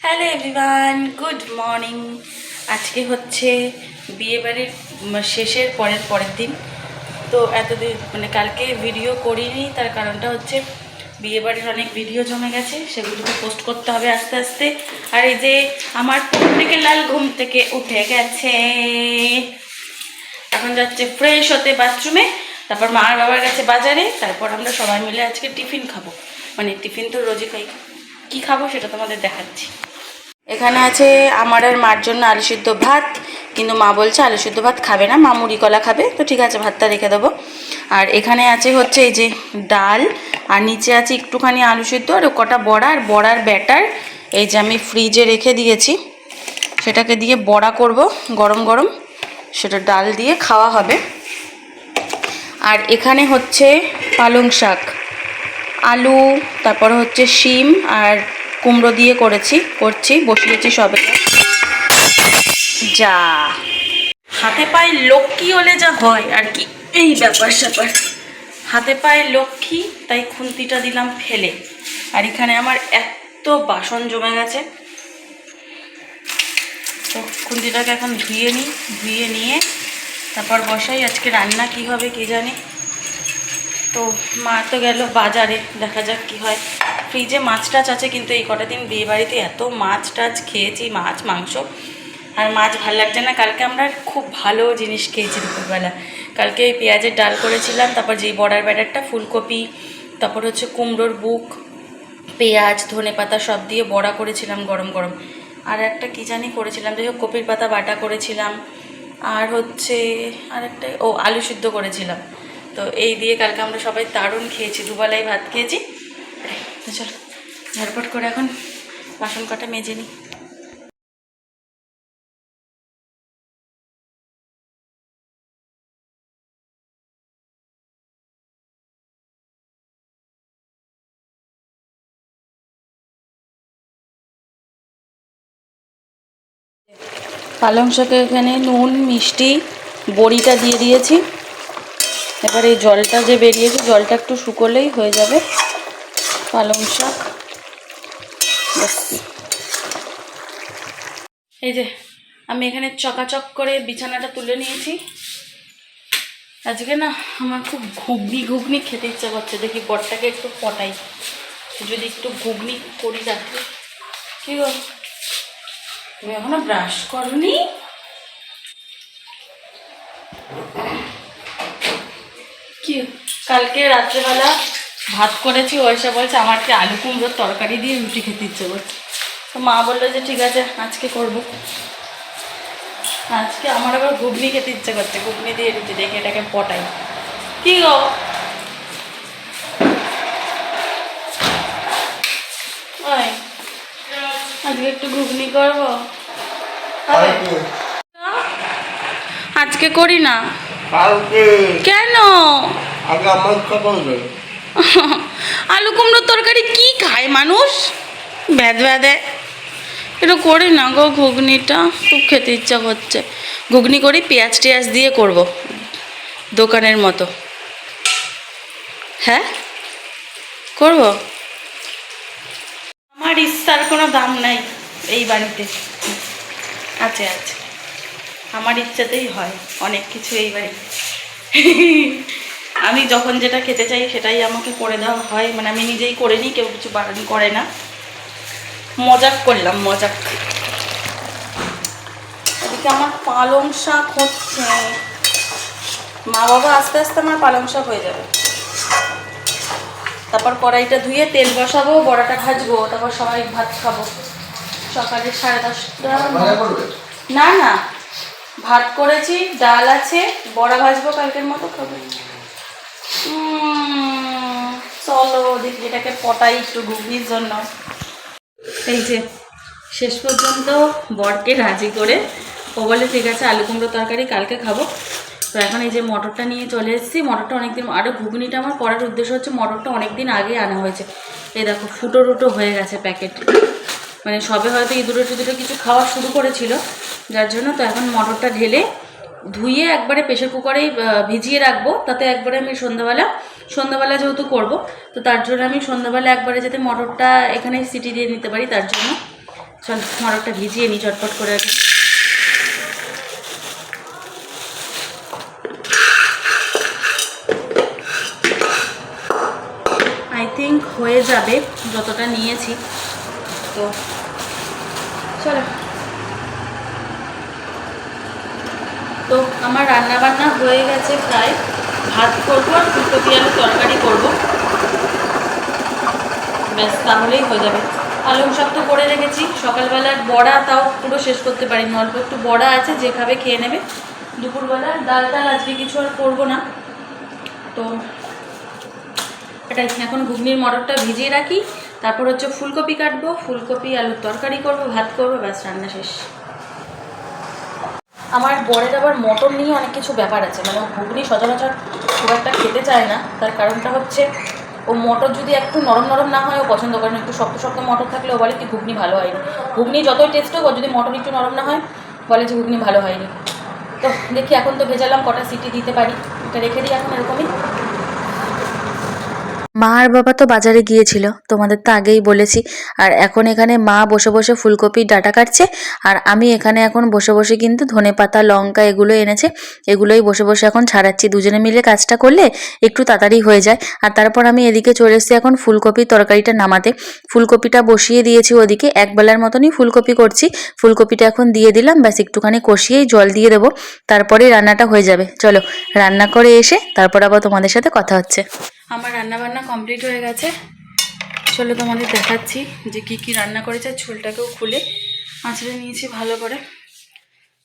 Hello everyone, good morning. আজকে হচ্ছে বিয়েবাড়ির শেষের পরের দিন। তো এতদিন কালকে ভিডিও করিনি, তার কারণটা হচ্ছে বিয়েবাড়ির অনেক ভিডিও জমে গেছে, সেগুলোকে পোস্ট করতে হবে আস্তে আস্তে। আর এই যে আমার পুত্রিকে লাল ঘুম থেকে উঠে গেছে, এখন যাচ্ছে ফ্রেশ হতে বাথরুমে, তারপর মা আর বাবার কাছে বাজারে, তারপর আমরা সবাই মিলে আজকে টিফিন খাবো। টিফিন তো রোজই খাই, কী খাবো সেটা তোমাদের দেখাচ্ছি। এখানে আছে আমার আর মার জন্য আলু সিদ্ধ ভাত, কিন্তু মা বলছে আলু সিদ্ধ ভাত খাবে না, মা মুড়ি কলা খাবে, তো ঠিক আছে ভাতটা রেখে দেবো। আর এখানে আছে হচ্ছে এই যে ডাল, আর নিচে আছে একটুখানি আলু সিদ্ধ আর কটা বড়া, আর বড়ার ব্যাটার এই যে আমি ফ্রিজে রেখে দিয়েছি, সেটাকে দিয়ে বড়া করব গরম গরম, সেটা ডাল দিয়ে খাওয়া হবে। আর এখানে হচ্ছে পালং শাক, আলু, তারপরে হচ্ছে শিম আর কুমড়ো দিয়ে বসিয়েছি সবে। যা হাতে পায়ে লক্ষ্মী হলে যা হয় আর কি, এই ব্যাপার স্যাপার। হাতে পায়ে লক্ষ্মী, তাই খুন্তিটা দিলাম ফেলে। আর এখানে আমার এত বাসন জমে গেছে, তো খুন্তিটাকে এখন ধুয়ে নিয়ে তারপর বসাই। আজকে রান্না কি হবে কে জানে। তো মা তো গেল বাজারে, দেখা যাক কি হয়। ফ্রিজে মাছ টাছ আছে, কিন্তু এই কটা দিন বিয়েবাড়িতে এত মাছ টাছ খেয়েছি, মাছ মাংস, আর মাছ ভাল লাগছে না। কালকে আমরা খুব ভালো জিনিস খেয়েছি দুপুরবেলা। কালকে পেঁয়াজের ডাল করেছিলাম, তারপর যেই বড়ার ব্যাটারটা, ফুলকপি, তারপর হচ্ছে কুমড়োর বুক, পেঁয়াজ, ধনেপাতা সব দিয়ে বড়া করেছিলাম গরম গরম। আর একটা কী জানি করেছিলাম, যাই হোক কপির পাতা বাটা করেছিলাম, আর হচ্ছে আরেকটা আলু সিদ্ধ করেছিলাম। তো এই দিয়ে কালকে আমরা সবাই দারুণ খেয়েছি, দুবেলায় ভাত খেয়েছি। তো চলো ঝটপট করে এখন বাসন কটা মেজে নিই। পালং শাকে এখানে নুন মিষ্টি বড়িটা দিয়ে দিয়েছি। এবার এই জলটা যে বেরিয়েছে, জলটা একটু শুকোলেই হয়ে যাবে পালং শাক। ব্যাস, এই যে আমি এখানে চকাচক করে বিছানাটা তুলে নিয়েছি। আজকে না আমার খুব ঘুগনি খেতে ইচ্ছা করছে, দেখি বরটাকে একটু পটাই, যদি একটু ঘুগনি করি রাখি। কি গো, তুমি এখনো ব্রাশ করনি? কি কালকে রাত্রেবেলা ভাত করেছি, ও এসে বলছে আমার কি আলু কুমড়োর তরকারি দিয়ে রুটি খেতে ইচ্ছে করছে। তো মা বললো যে ঠিক আছে আজকে করবো। আজকে আমার আবার ঘুগনি খেতে ইচ্ছে করছে, ঘুগনি দিয়ে রুটি, দেখে এটাকে পটাই। কি গো, ওই আজকে একটু ঘুগনি করবো? আজকে করি না কেন? আলু কুমড়োর তরকারি কি খায় মানুষ, ব্যাদ ব্যাদে। এটা করি না গো, ঘুগনিটা খুব খেতে ইচ্ছা করছে। ঘুগনি করি, পেঁয়াজ টেয়াজ দিয়ে করব দোকানের মতো। হ্যাঁ করব, আমার ইচ্ছার কোনো দাম নাই এই বাড়িতে। আছে আছে, আমার ইচ্ছাতেই হয় অনেক কিছু এই বাড়িতে। আমি যখন যেটা খেতে চাই সেটাই আমাকে করে দেওয়া হয়, আমি নিজেই করে নিই, কেউ কিছু বারণ করে না। মজাক করলাম, মজাক। এদিকে আমার পালং শাক হচ্ছে, মা বাবা আস্তে আস্তে আমার পালং শাক হয়ে যাবে। তারপর কড়াইটা ধুয়ে তেল বসাবো, বড়াটা ভাজবো, তারপর সবাই ভাত খাবো সকালে 10:30। না না, ভাত করেছি, ডাল আছে, বড়া ভাজবো কালকের মতো খাবো। চলো দেখি এটাকে পটাই একটু ঘুগনির জন্য। এই যে শেষ পর্যন্ত বরকে রাজি করে ও বলে ঠিক আছে আলু কুমড়ো তরকারি কালকে খাবো। তো এখন এই যে মটরটা নিয়ে চলে এসেছি। মটরটা অনেকদিন, আরও ঘুগনিটা আমার করার উদ্দেশ্য হচ্ছে মটরটা অনেকদিন আগে আনা হয়েছে। এই দেখো ফুটো টুটো হয়ে গেছে প্যাকেট, সবে হয়তো ইঁদুরে টিঁদুরে কিছু খাওয়া শুরু করেছিল, যার জন্য। তো এখন মটরটা ঢেলে ধুয়ে একবারে প্রেশার কুকারেই ভিজিয়ে রাখবো, তাতে একবারে আমি সন্ধ্যাবেলা যেহেতু করবো, তো তার জন্য আমি সন্ধ্যাবেলা একবারে যাতে মটরটা এখানে সিটি দিয়ে নিতে পারি, তার জন্য। চল মটরটা ভিজিয়ে নিই চটপট করে আগে। আই থিঙ্ক হয়ে যাবে যতটা নিয়েছি। তো চলো, তো আমার রান্না বান্না হয়ে গেছে প্রায়। ভাত করবো আর ফুলকপি আলুর তরকারি করবো, ব্যাস তাহলেই হয়ে যাবে। পালং শাক তো করে রেখেছি, সকালবেলার বড়া তাও পুরো শেষ করতে পারিনি, অল্প একটু বড়া আছে, যে খাবে খেয়ে নেবে। দুপুরবেলা ডাল টাল আজকে কিছু আর করবো না। তো এটাই, এখন ঘুগনির মটরটা ভিজিয়ে রাখি, তারপর হচ্ছে ফুলকপি কাটবো, ফুলকপি আলুর তরকারি করবো, ভাত করবো, ব্যাস রান্না শেষ। আমার বরের আবার মটর নিয়ে অনেক কিছু ব্যাপার আছে, মানে ও ঘুগনি সচরাচর খুব একটা খেতে চায় না। তার কারণটা হচ্ছে ও মটর যদি একটু নরম নরম না হয় ও পছন্দ করে না, একটু শক্ত শক্ত মটর থাকলে ও বলে কি ঘুগনি ভালো হয়নি। ঘুগনি যতই টেস্ট হোক, যদি মটর একটু নরম না হয় বলে যে ঘুগনি ভালো হয়নি। তো দেখি, এখন তো ভেজালাম, কটা সিটি দিতে পারি, এটা রেখে দিই এখন এরকমই। মা আর বাবা তো বাজারে গিয়েছিল, তোমাদের তো আগেই বলেছি। আর এখন এখানে মা বসে বসে ফুলকপির ডাঁটা কাটছে, আর আমি এখানে এখন বসে বসে কিন্তু ধনেপাতা লঙ্কা এগুলো এনেছে, এগুলোই বসে বসে এখন ছাড়াচ্ছি। দুজনে মিলে কাজটা করলে একটু তাড়াতাড়ি হয়ে যায়। আর তারপর আমি এদিকে চলে এসেছি এখন ফুলকপির তরকারিটা নামাতে। ফুলকপিটা বসিয়ে দিয়েছি ওদিকে, একবেলার মতনই ফুলকপি করছি। ফুলকপিটা এখন দিয়ে দিলাম, ব্যাস একটুখানি কষিয়েই জল দিয়ে দেবো, তারপরেই রান্নাটা হয়ে যাবে। চলো রান্না করে এসে তারপর আবার তোমাদের সাথে কথা হচ্ছে। আমার রান্নাবান্না কমপ্লিট হয়ে গেছে, চলো তোমাদের দেখাচ্ছি যে কি কি রান্না করেছে। ঝোলটাকেও খুলে আঁচড়ে নিয়েছি ভালো করে।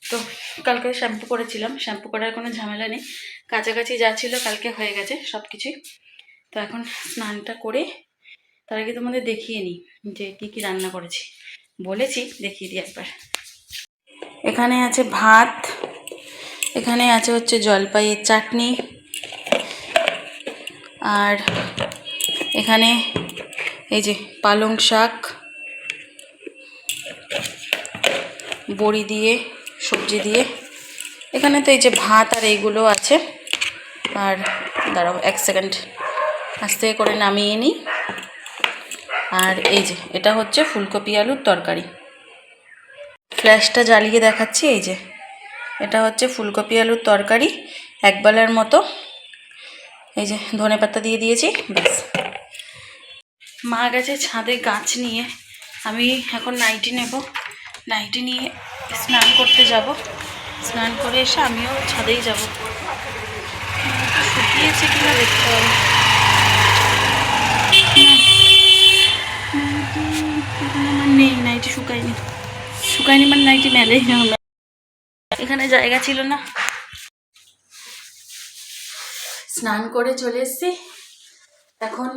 তো কালকে শ্যাম্পু করেছিলাম, শ্যাম্পু করার কোনো ঝামেলা নেই, কাছাকাছি যা ছিল কালকে হয়ে গেছে সব কিছুই। তো এখন স্নানটা করে তার আগে তোমাদের দেখিয়ে নিই যে কি কি রান্না করেছি। বলেছি দেখিয়ে দিই একবার। এখানে আছে ভাত, এখানে আছে হচ্ছে জলপাইয়ের চাটনি, আর এখানে এই যে পালং শাক বড়ি দিয়ে সবজি দিয়ে, এখানে তো এই যে ভাত আর এইগুলো আছে। আর দাঁড়াও এক সেকেন্ড, আস্তে করে নামিয়ে নিই। আর এই যে এটা হচ্ছে ফুলকপি আলুর তরকারি, ফ্ল্যাশটা জ্বালিয়ে দেখাচ্ছি। এই যে এটা হচ্ছে ফুলকপি আলুর তরকারি একবেলার মতো। এই যে ধনেপাতা দিয়ে দিয়েছি, ব্যাস। মা গেছে ছাদে গাছ নিয়ে, আমি এখন নাইটি নেব, নাইটি নিয়ে স্নান করতে যাব। স্নান করে এসে আমিও ছাদেই যাব, শুকিয়েছে কিনা দেখতে হবে। আমার নেই নাইটি, শুকায়নি, শুকায়নি মানে নাইটি মেলেই না, এখানে জায়গা ছিল না। স্নান করে চলে এসেছি, এখন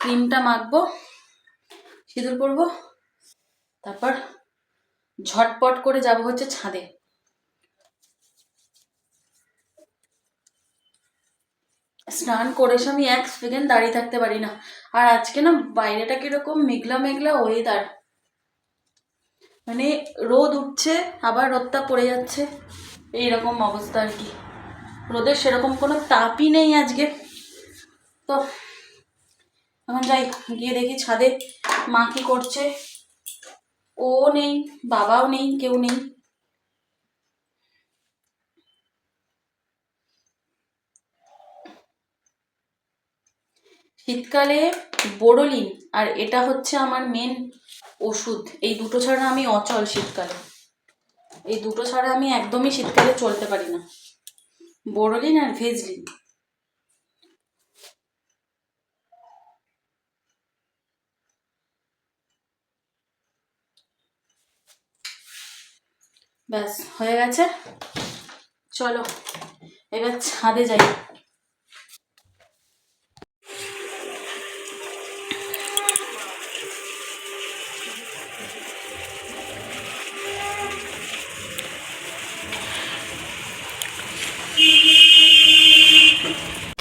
ক্রিমটা মাখবো, সিঁদুর পরবো, তারপর ঝটপট করে যাব হচ্ছে ছাদে। স্নান করে এসে আমি এক সেকেন্ড দাঁড়িয়ে থাকতে পারি না। আর আজকে না বাইরেটা কিরকম মেঘলা মেঘলা ওয়েদার, মানে রোদ উঠছে আবার রোদটা পড়ে যাচ্ছে, এইরকম অবস্থা আর কি। রোদের সেরকম কোনো তাপই নেই আজকে। তো এখন যাই, গিয়ে দেখি ছাদে মা কি করছে। ও নেই, বাবাও নেই, কেউ নেই। শীতকালে বোরোলিন আর এটা হচ্ছে আমার মেন ওষুধ, এই দুটো ছাড়া আমি অচল শীতকালে, এই দুটো ছাড়া আমি একদমই শীতকালে চলতে পারি না, বোরোলিন আর ভেজলিন। ব্যাস হয়ে গেছে, চলো এবার ছাদে যাই।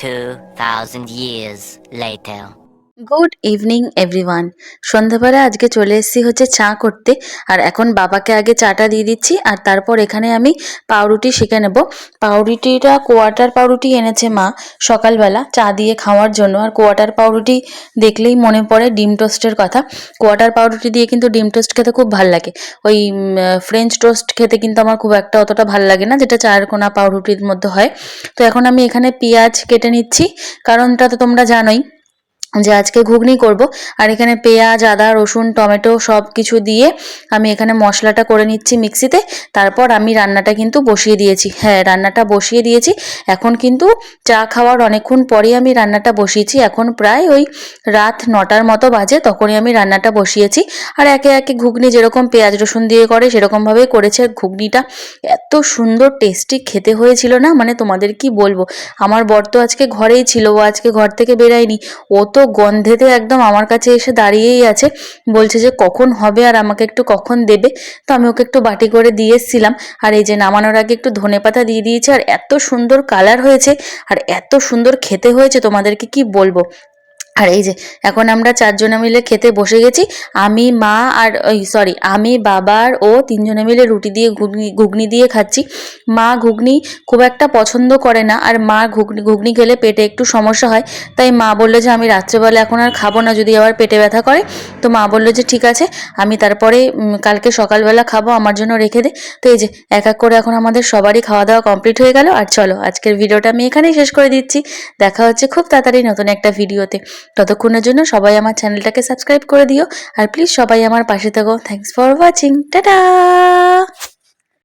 2,000 years later. Good evening everyone. সন্ধ্যাবেলা আজকে চলে এসেছি হচ্ছে চা করতে। আর এখন বাবাকে আগে চাটা দিয়ে দিচ্ছি, আর তারপর এখানে আমি পাউরুটি সেঁকে নেব। পাউরুটিটা কোয়াটার পাউরুটি এনেছে মা সকালবেলা চা দিয়ে খাওয়ার জন্য। আর কোয়াটার পাউরুটি দেখলেই মনে পড়ে ডিম টোস্টের কথা। কোয়াটার পাউরুটি দিয়ে কিন্তু ডিম টোস্ট খেতে খুব ভাল লাগে। ওই ফ্রেঞ্চ টোস্ট খেতে কিন্তু আমার খুব একটা অতটা ভাল লাগে না, যেটা চায়ের কোনা পাউরুটির মধ্যে হয়। তো এখন আমি এখানে পেঁয়াজ কেটে নিচ্ছি, কারণটা তো তোমরা জানোই যে আজকে ঘুগনি করব। আর এখানে পেঁয়াজ, আদা, রসুন, টমেটো সব কিছু দিয়ে আমি এখানে মশলাটা করে নিচ্ছি মিক্সিতে। তারপর আমি রান্নাটা কিন্তু বসিয়ে দিয়েছি। হ্যাঁ, রান্নাটা বসিয়ে দিয়েছি। এখন কিন্তু চা খাওয়ার অনেকক্ষণ পরেই আমি রান্নাটা বসিয়েছি। এখন প্রায় ওই রাত 9টার মতো বাজে, তখনই আমি রান্নাটা বসিয়েছি। আর একে একে ঘুগনি যেরকম পেঁয়াজ রসুন দিয়ে করে সেরকমভাবেই করেছে। ঘুগনিটা এত সুন্দর টেস্টি খেতে হয়েছিল না, মানে তোমাদের কি বলবো। আমার বর তো আজকে ঘরেই ছিল, ও আজকে ঘর থেকে বেরায়নি। ও তো গন্ধেতে একদম আমার কাছে এসে দাঁড়িয়েই আছে, বলছে যে কখন হবে আর আমাকে একটু কখন দেবে। তো আমি ওকে একটু বাটি করে দিয়ে এসেছিলাম। আর এই যে নামানোর আগে একটু ধনেপাতা দিয়ে দিয়েছে, আর এত সুন্দর কালার হয়েছে আর এত সুন্দর খেতে হয়েছে তোমাদেরকে কি বলবো। আর এই যে এখন আমরা 4জনে মিলে খেতে বসে গেছি। আমি, মা আর আমি, বাবা আর ও 3জনে মিলে রুটি দিয়ে ঘুগনি দিয়ে খাচ্ছি। মা ঘুগনি খুব একটা পছন্দ করে না, আর মা ঘুগনি খেলে পেটে একটু সমস্যা হয়। তাই মা বললো যে আমি রাত্রেবেলা এখন আর খাবো না, যদি আবার পেটে ব্যথা করে। তো মা বললো যে ঠিক আছে, আমি তারপরে কালকে সকালবেলা খাবো, আমার জন্য রেখে দে। তো এই যে এক এক করে এখন আমাদের সবারই খাওয়া দাওয়া কমপ্লিট হয়ে গেল। আর চলো আজকের ভিডিওটা আমি এখানেই শেষ করে দিচ্ছি। দেখা হচ্ছে খুব তাড়াতাড়ি নতুন একটা ভিডিওতে। ততক্ষণের জন্য সবাই আমার চ্যানেলটাকে সাবস্ক্রাইব করে দিও, আর প্লিজ সবাই আমার পাশে থাকো। Thanks for watching, tata.